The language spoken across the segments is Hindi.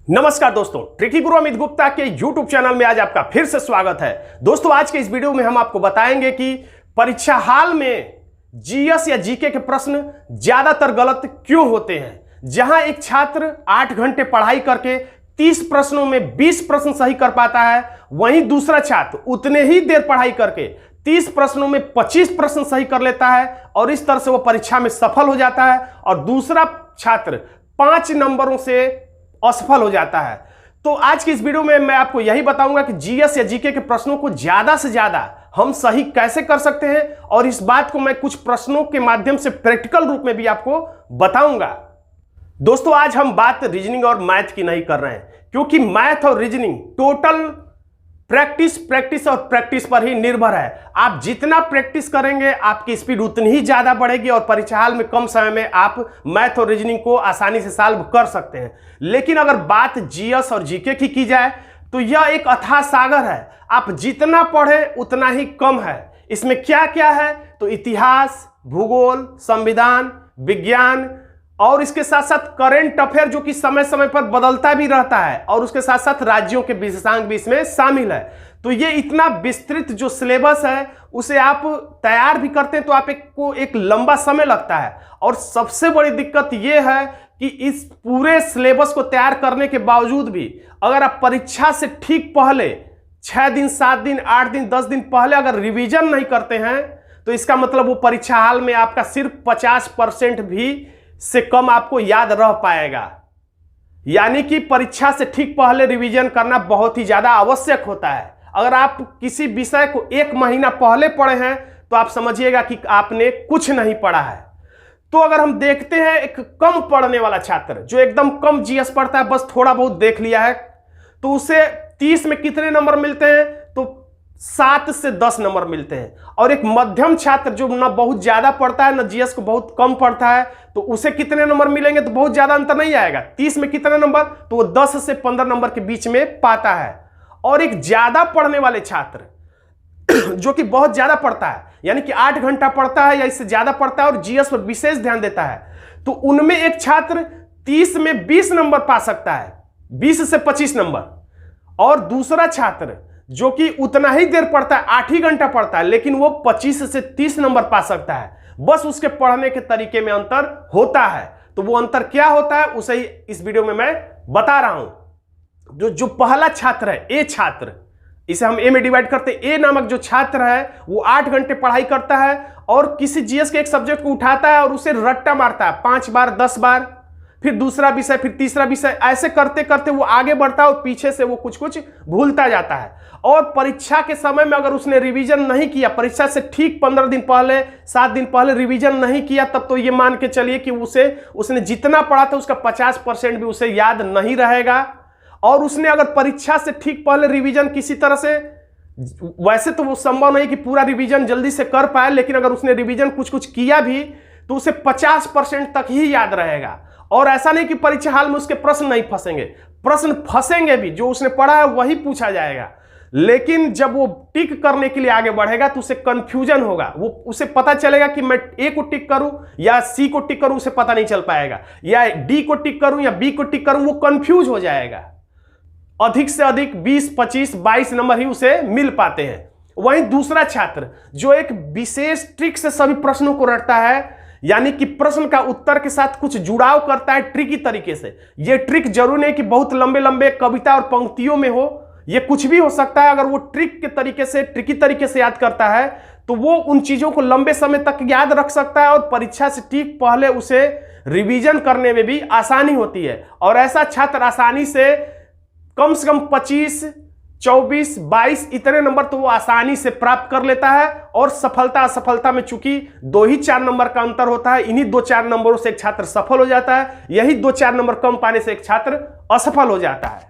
नमस्कार दोस्तों, ट्रिकी गुरु अमित गुप्ता के YouTube चैनल में आज आपका फिर से स्वागत है। दोस्तों, आज के इस वीडियो में हम आपको बताएंगे कि परीक्षा हाल में जीएस या जीके के प्रश्न ज्यादातर गलत क्यों होते हैं। जहां एक छात्र 8 घंटे पढ़ाई करके 30 प्रश्नों में 20 प्रश्न सही कर पाता है, वहीं दूसरा छात्र उतने ही देर पढ़ाई करके 30 प्रश्नों में 25 प्रश्न सही कर लेता है और इस तरह से वो परीक्षा में सफल हो जाता है और दूसरा छात्र 5 नंबरों से असफल हो जाता है। तो आज की इस वीडियो में मैं आपको यही बताऊंगा कि जीएस या जीके के प्रश्नों को ज्यादा से ज्यादा हम सही कैसे कर सकते हैं और इस बात को मैं कुछ प्रश्नों के माध्यम से प्रैक्टिकल रूप में भी आपको बताऊंगा। दोस्तों, आज हम बात रीजनिंग और मैथ की नहीं कर रहे हैं, क्योंकि मैथ और रीजनिंग टोटल प्रैक्टिस और प्रैक्टिस पर ही निर्भर है। आप जितना प्रैक्टिस करेंगे आपकी स्पीड उतनी ही ज्यादा बढ़ेगी और परीक्षा हाल में कम समय में आप मैथ और रीजनिंग को आसानी से सॉल्व कर सकते हैं। लेकिन अगर बात जीएस और जीके की जाए तो यह एक अथाह सागर है। आप जितना पढ़ें उतना ही कम है। इसमें क्या क्या है तो इतिहास, भूगोल, संविधान, विज्ञान और इसके साथ साथ करंट अफेयर जो कि समय समय पर बदलता भी रहता है और उसके साथ साथ राज्यों के विशेषांक भी इसमें शामिल है। तो ये इतना विस्तृत जो सिलेबस है उसे आप तैयार भी करते हैं तो आपको एक लंबा समय लगता है। और सबसे बड़ी दिक्कत ये है कि इस पूरे सिलेबस को तैयार करने के बावजूद भी अगर आप परीक्षा से ठीक पहले 6 दिन, 7 दिन, 8 दिन, 10 दिन पहले अगर रिविजन नहीं करते हैं तो इसका मतलब वो परीक्षा हाल में आपका सिर्फ 50% भी से कम आपको याद रह पाएगा। यानी कि परीक्षा से ठीक पहले रिवीजन करना बहुत ही ज्यादा आवश्यक होता है। अगर आप किसी विषय को 1 महीना पहले पढ़े हैं तो आप समझिएगा कि आपने कुछ नहीं पढ़ा है। तो अगर हम देखते हैं एक कम पढ़ने वाला छात्र जो एकदम कम जीएस पढ़ता है, बस थोड़ा बहुत देख लिया है, तो उसे 30 में कितने नंबर मिलते हैं तो 7 से 10 नंबर मिलते हैं। और एक मध्यम छात्र जो ना बहुत ज्यादा पढ़ता है ना जीएस को बहुत कम पढ़ता है तो उसे कितने नंबर मिलेंगे तो बहुत ज्यादा अंतर नहीं आएगा। 30 में कितने नंबर तो वो 10 से 15 नंबर के बीच में पाता है। और एक ज्यादा पढ़ने वाले छात्र जो कि बहुत ज्यादा पढ़ता है, यानी कि 8 घंटा पढ़ता है या इससे ज्यादा पढ़ता है और जीएस पर विशेष ध्यान देता है, तो उनमें एक छात्र 30 में 20 नंबर पा सकता है, 20 से 25 नंबर। और दूसरा छात्र जो कि उतना ही देर पढ़ता है, 8 ही घंटा पढ़ता है, लेकिन वो 25 से 30 नंबर पा सकता है। बस उसके पढ़ने के तरीके में अंतर होता है। तो वो अंतर क्या होता है उसे ही इस वीडियो में मैं बता रहा हूं। जो पहला छात्र है, ए छात्र, इसे हम ए में डिवाइड करते हैं। ए नामक जो छात्र है वो 8 घंटे पढ़ाई करता है और किसी जीएस के एक सब्जेक्ट को उठाता है और उसे रट्टा मारता है 5 बार, 10 बार, फिर दूसरा विषय, फिर तीसरा विषय, ऐसे करते करते वो आगे बढ़ता है और पीछे से वो कुछ कुछ भूलता जाता है। और परीक्षा के समय में अगर उसने रिवीजन नहीं किया, परीक्षा से ठीक 15 दिन पहले, 7 दिन पहले रिवीजन नहीं किया, तब तो ये मान के चलिए कि उसने जितना पढ़ा था उसका 50% भी उसे याद नहीं रहेगा। और उसने अगर परीक्षा से ठीक पहले रिवीजन किसी तरह से, वैसे तो वो संभव नहीं कि पूरा रिवीजन जल्दी से कर पाए, लेकिन अगर उसने रिवीजन कुछ कुछ किया भी तो उसे 50% तक ही याद रहेगा। और ऐसा नहीं कि परीक्षा हाल में उसके प्रश्न नहीं फंसेंगे, प्रश्न फंसेंगे भी, जो उसने पढ़ा है वही पूछा जाएगा। लेकिन जब वो टिक करने के लिए आगे बढ़ेगा तो उसे कंफ्यूजन होगा, उसे पता चलेगा कि मैं ए को टिक करूं या सी को टिक करूं, उसे पता नहीं चल पाएगा, या डी को टिक करूं या बी को टिक करूं, वो कंफ्यूज हो जाएगा। अधिक से अधिक 20, 25, 22 नंबर ही उसे मिल पाते हैं। वहीं दूसरा छात्र जो एक विशेष ट्रिक से सभी प्रश्नों को रटता है, यानी कि प्रश्न का उत्तर के साथ कुछ जुड़ाव करता है ट्रिकी तरीके से। यह ट्रिक जरूर नहीं कि बहुत लंबे लंबे कविता और पंक्तियों में हो, यह कुछ भी हो सकता है। अगर वो ट्रिकी तरीके से याद करता है तो वो उन चीजों को लंबे समय तक याद रख सकता है और परीक्षा से ठीक पहले उसे रिवीजन करने में भी आसानी होती है। और ऐसा छात्र आसानी से कम 25, 24, 22 इतने नंबर तो वो आसानी से प्राप्त कर लेता है। और सफलता असफलता में चूंकि 2 ही 4 नंबर का अंतर होता है, इन्हीं 2-4 नंबरों से एक छात्र सफल हो जाता है, यही 2-4 नंबर कम पाने से एक छात्र असफल हो जाता है।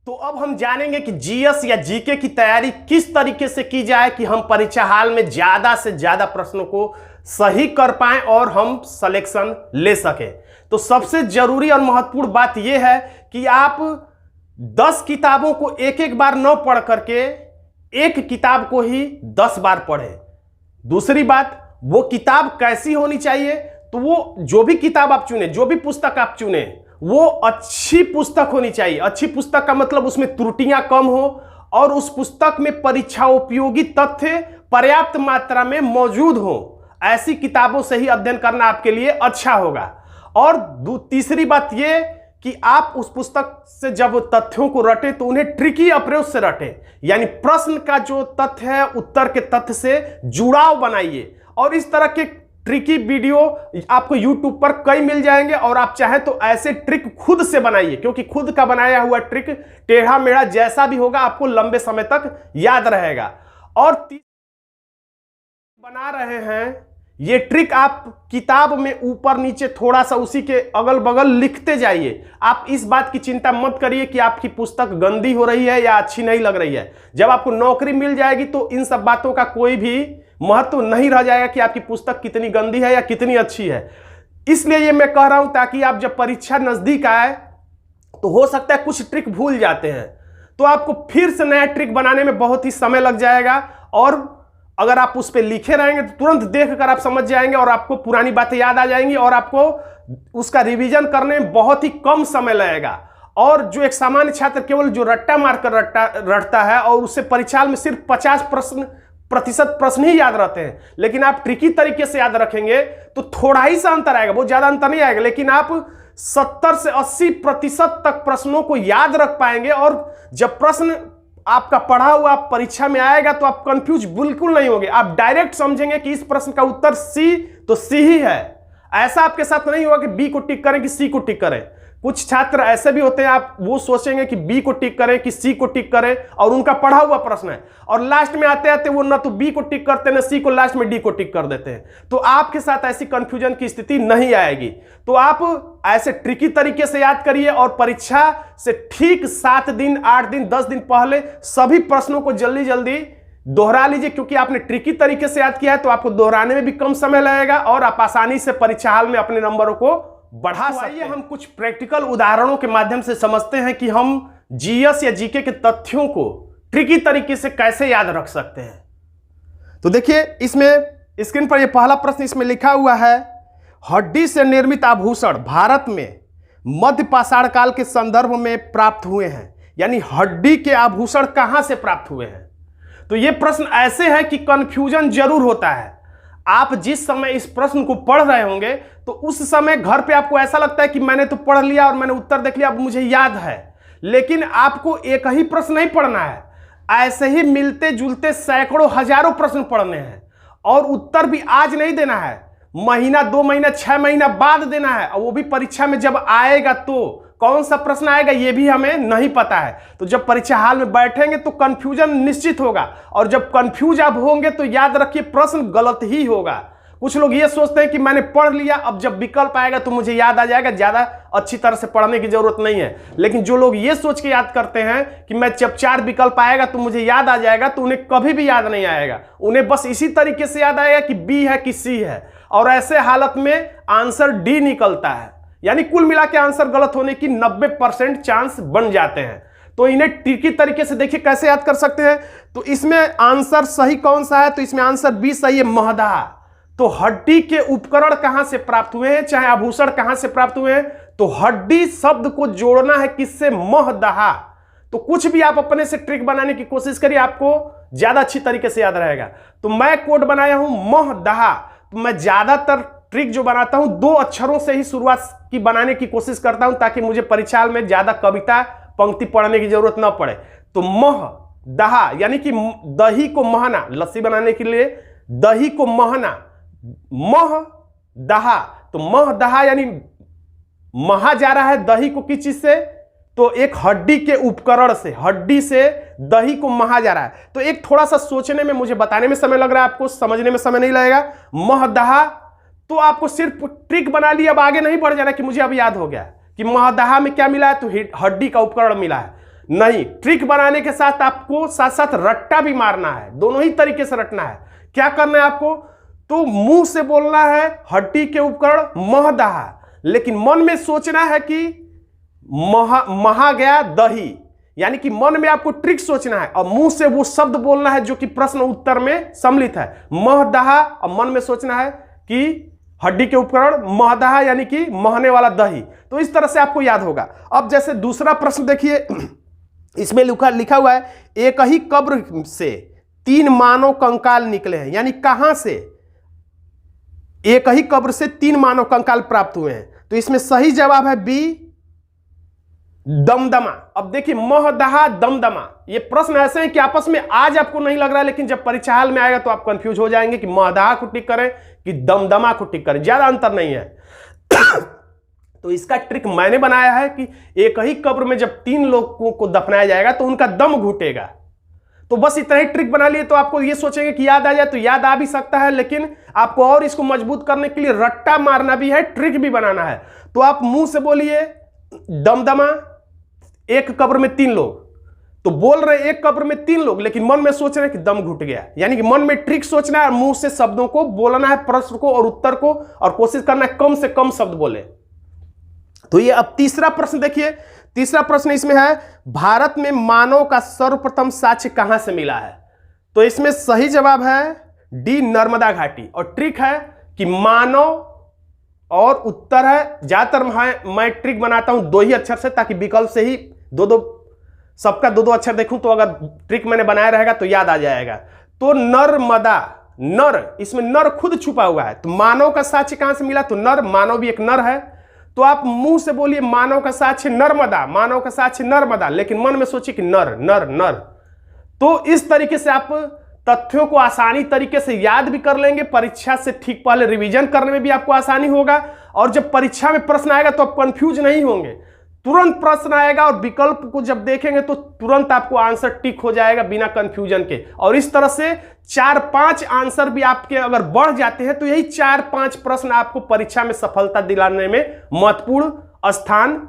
तो अब हम जानेंगे कि जीएस या जीके की तैयारी किस तरीके से की जाए कि हम परीक्षा हाल में ज्यादा से ज्यादा प्रश्नों को सही कर पाएं और हम सिलेक्शन ले सकें। तो सबसे जरूरी और महत्वपूर्ण बात यह है कि आप 10 किताबों को एक बार न पढ़ करके एक किताब को ही 10 बार पढ़ें। दूसरी बात, वो किताब कैसी होनी चाहिए तो वो जो भी किताब आप चुने, जो भी पुस्तक आप चुने, वो अच्छी पुस्तक होनी चाहिए। अच्छी पुस्तक का मतलब उसमें त्रुटियां कम हो और उस पुस्तक में परीक्षा उपयोगी तथ्य पर्याप्त मात्रा में मौजूद हो। ऐसी किताबों से ही अध्ययन करना आपके लिए अच्छा होगा। और तीसरी बात यह कि आप उस पुस्तक से जब तथ्यों को रटें तो उन्हें ट्रिकी अप्रोच से रटें, यानी प्रश्न का जो तथ्य है उत्तर के तथ्य से जुड़ाव बनाइए। और इस तरह के ट्रिकी वीडियो आपको YouTube पर कई मिल जाएंगे और आप चाहें तो ऐसे ट्रिक खुद से बनाइए, क्योंकि खुद का बनाया हुआ ट्रिक टेढ़ा मेढ़ा जैसा भी होगा आपको लंबे समय तक याद रहेगा। और बना रहे हैं ये ट्रिक आप किताब में ऊपर नीचे थोड़ा सा उसी के अगल बगल लिखते जाइए। आप इस बात की चिंता मत करिए कि आपकी पुस्तक गंदी हो रही है या अच्छी नहीं लग रही है। जब आपको नौकरी मिल जाएगी तो इन सब बातों का कोई भी महत्व नहीं रह जाएगा कि आपकी पुस्तक कितनी गंदी है या कितनी अच्छी है। इसलिए ये मैं कह रहा हूं ताकि आप जब परीक्षा नजदीक आए तो हो सकता है कुछ ट्रिक भूल जाते हैं, तो आपको फिर से नया ट्रिक बनाने में बहुत ही समय लग जाएगा। और अगर आप उस पर लिखे रहेंगे तो तुरंत देखकर आप समझ जाएंगे और आपको पुरानी बातें याद आ जाएंगी और आपको उसका रिवीजन करने में बहुत ही कम समय लगेगा। और जो एक सामान्य छात्र केवल जो रट्टा मारकर रटता है और उससे परीक्षा में सिर्फ 50% प्रश्न ही याद रहते हैं, लेकिन आप ट्रिकी तरीके से याद रखेंगे तो थोड़ा ही सा अंतर आएगा, बहुत ज्यादा अंतर नहीं आएगा, लेकिन आप 70 से 80% तक प्रश्नों को याद रख पाएंगे। और जब प्रश्न आपका पढ़ा हुआ परीक्षा में आएगा तो आप कंफ्यूज बिल्कुल नहीं होंगे, आप डायरेक्ट समझेंगे कि इस प्रश्न का उत्तर सी तो सी ही है। ऐसा आपके साथ नहीं होगा कि बी को टिक करें कि सी को टिक करें। कुछ छात्र ऐसे भी होते हैं, आप वो सोचेंगे कि बी को टिक करें कि सी को टिक करें और उनका पढ़ा हुआ प्रश्न है, और लास्ट में आते आते वो ना तो बी को टिक करते ना सी को, लास्ट में डी को टिक कर देते हैं। तो आपके साथ ऐसी कंफ्यूजन की स्थिति नहीं आएगी। तो आप ऐसे ट्रिकी तरीके से याद करिए और परीक्षा से ठीक 7 दिन 8 दिन 10 दिन पहले सभी प्रश्नों को जल्दी जल्दी दोहरा लीजिए, क्योंकि आपने ट्रिकी तरीके से याद किया है तो आपको दोहराने में भी कम समय लगेगा और आप आसानी से परीक्षा हाल में अपने नंबरों को बढ़ा सकते हैं। हम कुछ प्रैक्टिकल उदाहरणों के माध्यम से समझते हैं कि हम जीएस या जीके के तथ्यों को ट्रिकी तरीके से कैसे याद रख सकते हैं। तो देखिए इसमें स्क्रीन पर ये पहला प्रश्न इसमें लिखा हुआ है, हड्डी से निर्मित आभूषण भारत में मध्य पाषाण काल के संदर्भ में प्राप्त हुए हैं, यानी हड्डी के आभूषण कहां से प्राप्त हुए हैं। तो ये प्रश्न ऐसे है कि कंफ्यूजन जरूर होता है। आप जिस समय इस प्रश्न को पढ़ रहे होंगे तो उस समय घर पे आपको ऐसा लगता है कि मैंने तो पढ़ लिया और मैंने उत्तर देख लिया, अब मुझे याद है। लेकिन आपको एक ही प्रश्न नहीं पढ़ना है, ऐसे ही मिलते जुलते सैकड़ों हजारों प्रश्न पढ़ने हैं और उत्तर भी आज नहीं देना है, महीना 2 महीना 6 महीना बाद देना है। और वो भी परीक्षा में जब आएगा तो कौन सा प्रश्न आएगा ये भी हमें नहीं पता है। तो जब परीक्षा हाल में बैठेंगे तो कंफ्यूजन निश्चित होगा, और जब कंफ्यूज आप होंगे तो याद रखिए प्रश्न गलत ही होगा। कुछ लोग ये सोचते हैं कि मैंने पढ़ लिया, अब जब विकल्प आएगा तो मुझे याद आ जाएगा, ज्यादा अच्छी तरह से पढ़ने की जरूरत नहीं है। लेकिन जो लोग ये सोच के याद करते हैं कि मैं जब 4 विकल्प आएगा तो मुझे याद आ जाएगा, तो उन्हें कभी भी याद नहीं आएगा। उन्हें बस इसी तरीके से याद आएगा कि बी है कि सी है, और ऐसे हालत में आंसर डी निकलता है, यानी कुल मिला के आंसर गलत होने की 90% चांस बन जाते हैं। तो इन्हें ट्रिकी तरीके से देखिए कैसे याद कर सकते हैं। तो इसमें आंसर सही कौन सा है, तो इसमें आंसर बी सही है, महदाह। तो हड्डी के उपकरण कहां से प्राप्त हुए हैं, चाहे आभूषण कहां से प्राप्त हुए हैं, तो हड्डी शब्द को जोड़ना है किससे, महदाह। तो कुछ भी आप अपने से ट्रिक बनाने की कोशिश करिए, आपको ज्यादा अच्छी तरीके से याद रहेगा। तो मैं कोड बनाया हूं महदाह। तो मैं ज्यादातर ट्रिक जो बनाता हूं 2 अक्षरों से ही शुरुआत की बनाने की कोशिश करता हूं, ताकि मुझे परीक्षा में ज्यादा कविता पंक्ति पढ़ने की जरूरत ना पड़े। तो महदाह यानी कि दही को महना, लस्सी बनाने के लिए दही को महना, महदाह। तो महदाह यानी महा जा रहा है दही को किस चीज से, तो एक हड्डी के उपकरण से, हड्डी से दही को महा जा रहा है। तो एक थोड़ा सा सोचने में, मुझे बताने में समय लग रहा है, आपको समझने में समय नहीं लगेगा। महदाह तो आपको सिर्फ ट्रिक बना ली, अब आगे नहीं बढ़ जाना कि मुझे अब याद हो गया कि महदाह में क्या मिला है, तो हड्डी का उपकरण मिला है। नहीं, ट्रिक बनाने के साथ आपको साथ साथ रट्टा भी मारना है, दोनों ही तरीके से रटना है। क्या करना है आपको, तो मुंह से बोलना है हड्डी के उपकरण महदाह, लेकिन मन में सोचना है कि महा गया दही, यानी कि मन में आपको ट्रिक सोचना है और मुंह से वो शब्द बोलना है जो कि प्रश्न उत्तर में सम्मिलित है, महदाह। और मन में सोचना है कि हड्डी के उपकरण, महदहा यानी कि महने वाला दही। तो इस तरह से आपको याद होगा। अब जैसे दूसरा प्रश्न देखिए, इसमें लिखा हुआ है एक ही कब्र से 3 मानव कंकाल निकले हैं, यानी कहां से एक ही कब्र से 3 मानव कंकाल प्राप्त हुए हैं। तो इसमें सही जवाब है बी, दमदमा। अब देखिए महदहा, दमदमा, ये प्रश्न ऐसे हैं कि आपस में आज आपको नहीं लग रहा है, लेकिन जब परीक्षा हाल में आएगा तो आप कंफ्यूज हो जाएंगे कि महदहा को टिक करें कि दमदमा को टिक करें, ज्यादा अंतर नहीं है। तो इसका ट्रिक मैंने बनाया है कि एक ही कब्र में जब 3 लोगों को दफनाया जाएगा तो उनका दम घुटेगा। तो बस इतना ही ट्रिक बना लिए तो आपको ये सोचेंगे कि याद आ जाए, तो याद आ भी सकता है, लेकिन आपको और इसको मजबूत करने के लिए रट्टा मारना भी है, ट्रिक भी बनाना है। तो आप मुंह से बोलिए दमदमा, एक कब्र में 3 लोग, तो बोल रहे एक कब्र में 3 लोग, लेकिन मन में सोच रहे कि दम घुट गया, यानी कि मन में ट्रिक सोचना है और मुंह से शब्दों को बोलना है, प्रश्न को और उत्तर को, और कोशिश करना है कम से कम शब्द बोले। तो ये अब तीसरा प्रश्न देखिए, तीसरा प्रश्न इसमें है भारत में मानव का सर्वप्रथम साक्ष्य कहां से मिला है। तो इसमें सही जवाब है डी, नर्मदा घाटी। और ट्रिक है कि मानव और उत्तर है, ज्यादातर मैं ट्रिक बनाता हूं 2 ही अक्षर से, ताकि विकल्प से ही सबका 2-2 अक्षर देखूं, तो अगर ट्रिक मैंने बनाया रहेगा तो याद आ जाएगा। तो नर्मदा, नर, इसमें नर खुद छुपा हुआ है। तो मानव का साक्ष्य कहां से मिला, तो नर, मानव भी एक नर है। तो आप मुंह से बोलिए मानव का साक्ष्य नर्मदा, मानव का साक्ष्य नर्मदा, लेकिन मन में सोचिए कि नर नर नर। तो इस तरीके से आप तथ्यों को आसानी तरीके से याद भी कर लेंगे, परीक्षा से ठीक पहले रिवीजन करने में भी आपको आसानी होगा, और जब परीक्षा में प्रश्न आएगा तो आप कंफ्यूज नहीं होंगे। तुरंत प्रश्न आएगा और विकल्प को जब देखेंगे तो तुरंत आपको आंसर टिक हो जाएगा बिना कंफ्यूजन के। और इस तरह से 4-5 आंसर भी आपके अगर बढ़ जाते हैं तो यही 4-5 प्रश्न आपको परीक्षा में सफलता दिलाने में महत्वपूर्ण स्थान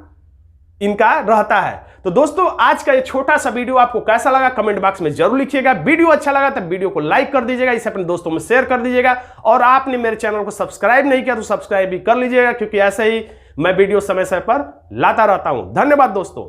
इनका रहता है। तो दोस्तों आज का ये छोटा सा वीडियो आपको कैसा लगा कमेंट बॉक्स में जरूर लिखिएगा। वीडियो अच्छा लगा तो वीडियो को लाइक कर दीजिएगा, इसे अपने दोस्तों में शेयर कर दीजिएगा, और आपने मेरे चैनल को सब्सक्राइब नहीं किया तो सब्सक्राइब भी कर लीजिएगा, क्योंकि ऐसे ही मैं वीडियो समय समय पर लाता रहता हूं। धन्यवाद दोस्तों।